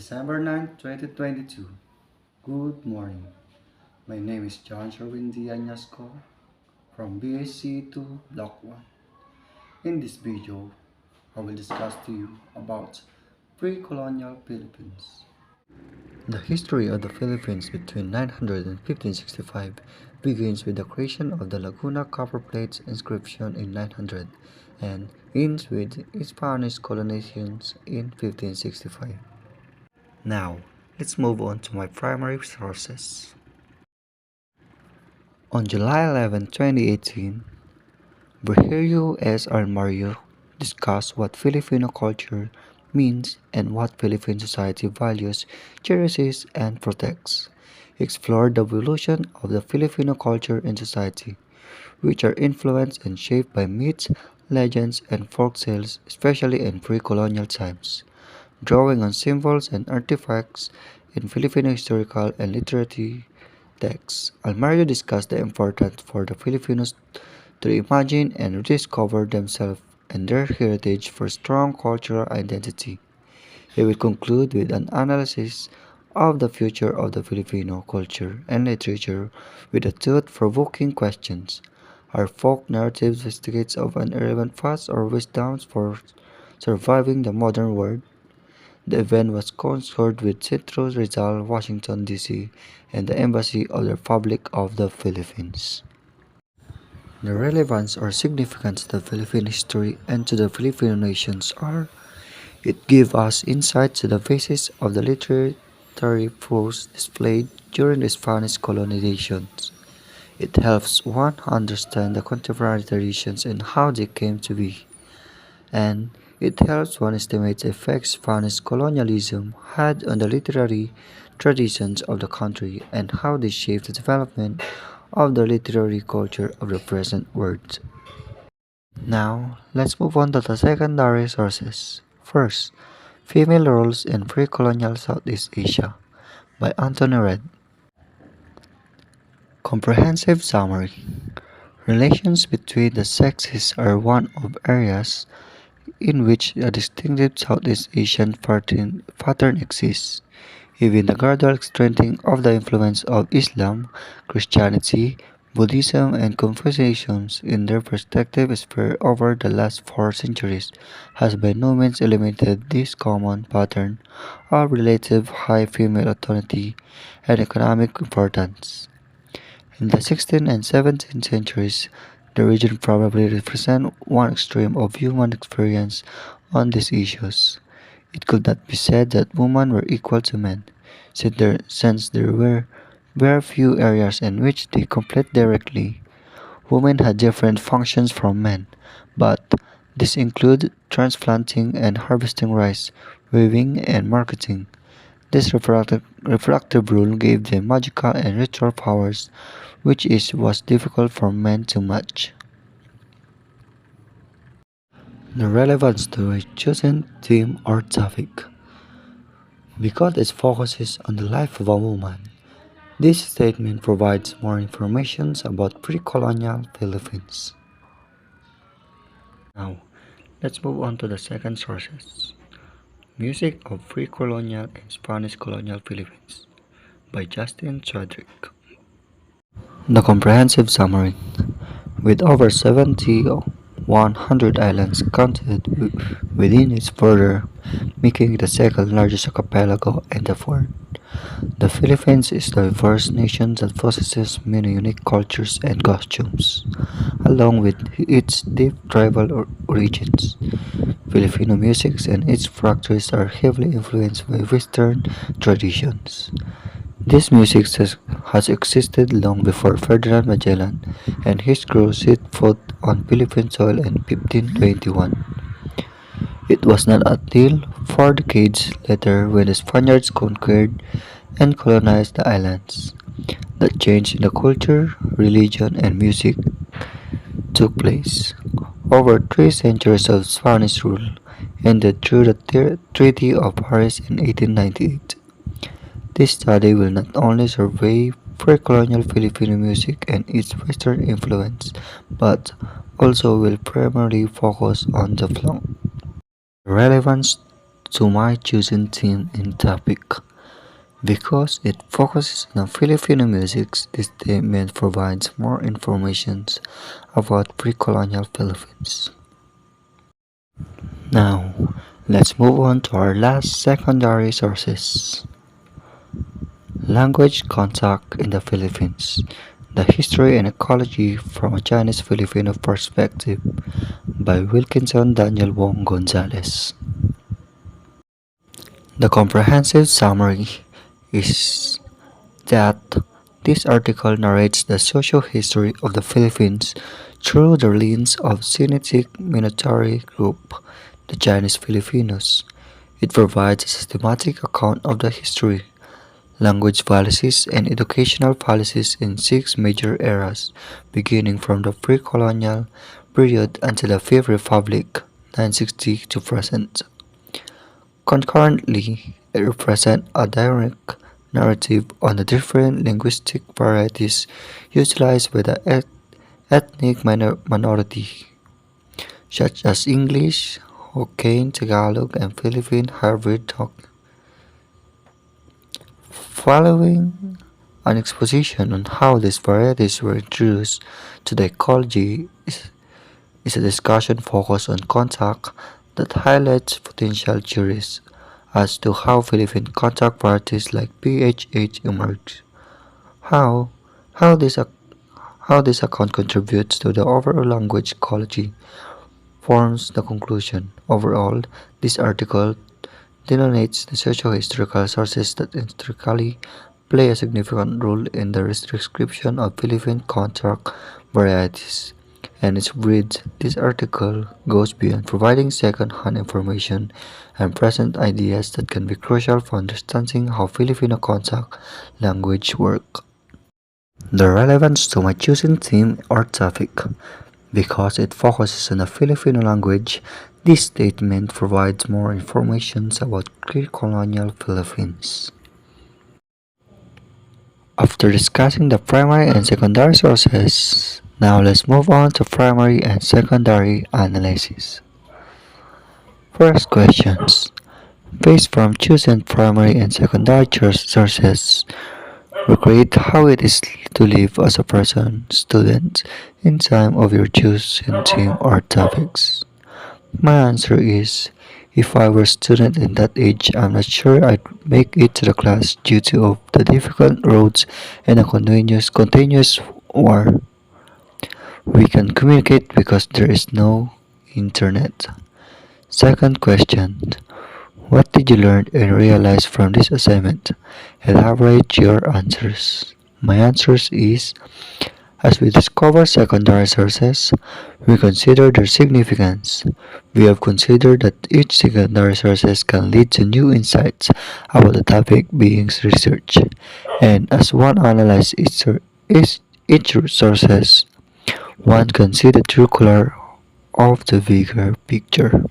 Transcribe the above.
December 9, 2022. Good morning. My name is Sherwin Añasco from BSCE2 Block 1. In this video, I will discuss to you about pre-colonial Philippines. The history of the Philippines between 900 and 1565 begins with the creation of the Laguna copper plates inscription in 900 and ends with Spanish colonizations in 1565. Now, let's move on to my primary sources. On July 11, 2018, Virgilio S. Almario discussed what Filipino culture means and what Philippine society values, cherishes, and protects. He explored the evolution of the Filipino culture and society, which are influenced and shaped by myths, legends, and folk tales, especially in pre-colonial times. Drawing on symbols and artifacts in Filipino historical and literary texts, Almario discussed the importance for the Filipinos to imagine and rediscover themselves and their heritage for strong cultural identity. He will conclude with an analysis of the future of the Filipino culture and literature with the thought-provoking questions. Are folk narratives vestiges of an irrelevant past or wisdoms for surviving the modern world? The event was sponsored with Centro Rizal, Washington, D.C., and the Embassy of the Republic of the Philippines. The relevance or significance of the Philippine history and to the Filipino nations are: it gives us insight to the basis of the literary prose displayed during the Spanish colonizations. It helps one understand the contemporary traditions and how they came to be, and it helps one estimate the effects Spanish colonialism had on the literary traditions of the country and how they shaped the development of the literary culture of the present world. Now, let's move on to the secondary sources. First, Female Roles in Pre-Colonial Southeast Asia by Anthony Red. Comprehensive summary. Relations between the sexes are one of areas in which a distinctive Southeast Asian pattern exists. Even the gradual strengthening of the influence of Islam, Christianity, Buddhism, and Confucianism in their respective sphere over the last 4 centuries has by no means eliminated this common pattern of relative high female authority and economic importance. In the 16th and 17th centuries, the region probably represents one extreme of human experience on these issues. It could not be said that women were equal to men, since there were very few areas in which they compete directly. Women had different functions from men, but these include transplanting and harvesting rice, weaving, and marketing. This reproductive rule gave them magical and ritual powers, which was difficult for men to match. The relevance to a chosen theme or topic. Because it focuses on the life of a woman, this statement provides more information about pre-colonial Philippines. Now, let's move on to the second sources. Music of Pre-Colonial and Spanish Colonial Philippines by Justin Chadwick. The comprehensive summary. With over 7,100 islands counted within its border, making it the second largest archipelago in the world, the Philippines is a diverse nation that possesses many unique cultures and costumes, along with its deep tribal origins. Filipino music and its practices are heavily influenced by Western traditions. This music has existed long before Ferdinand Magellan and his crew set foot on Philippine soil in 1521. It was not until 4 decades later, when the Spaniards conquered and colonized the islands, that change in the culture, religion, and music took place. Over 3 centuries of Spanish rule ended through the Treaty of Paris in 1898. This study will not only survey pre-colonial Filipino music and its Western influence, but also will primarily focus on the relevance to my chosen theme and topic. Because it focuses on Filipino music, this statement provides more information about pre-colonial Philippines. Now, let's move on to our last secondary sources. Language contact in the Philippines. The History and Ecology from a Chinese Filipino Perspective by Wilkinson Daniel Wong Gonzalez. The comprehensive summary is that this article narrates the social history of the Philippines through the lens of Sinitic minority group, the Chinese Filipinos. It provides a systematic account of the history, language policies, and educational policies in six major eras, beginning from the pre-colonial period until the Fifth Republic, 960 to present. Concurrently, it represents a direct narrative on the different linguistic varieties utilized by the ethnic minority, such as English, Hokkien, Tagalog, and Philippine hybrid talk. Following an exposition on how these varieties were introduced to the ecology is a discussion focused on contact that highlights potential theories as to how Philippine contact varieties like PHH emerged. How how this ac- how this account contributes to the overall language ecology forms the conclusion. Overall, this article delineates the socio-historical sources that historically play a significant role in the description of Philippine contract varieties. And its reads, this article goes beyond providing second-hand information and present ideas that can be crucial for understanding how Filipino contract language work. The relevance to my chosen theme or topic. Because it focuses on the Filipino language, this statement provides more information about pre-colonial Philippines. After discussing the primary and secondary sources, now let's move on to primary and secondary analysis. First questions. Based from choosing primary and secondary sources, recreate how it is to live as a person, student, in time of your chosen theme or topics. My answer is, if I were a student in that age, I'm not sure I'd make it to the class due to of the difficult roads and a continuous war. We can communicate because there is no internet. Second question. What did you learn and realize from this assignment? Elaborate your answers. My answers is, as we discover secondary sources, we consider their significance. We have considered that each secondary source can lead to new insights about the topic being researched, and as one analyzes each sources, one can see the true color of the bigger picture.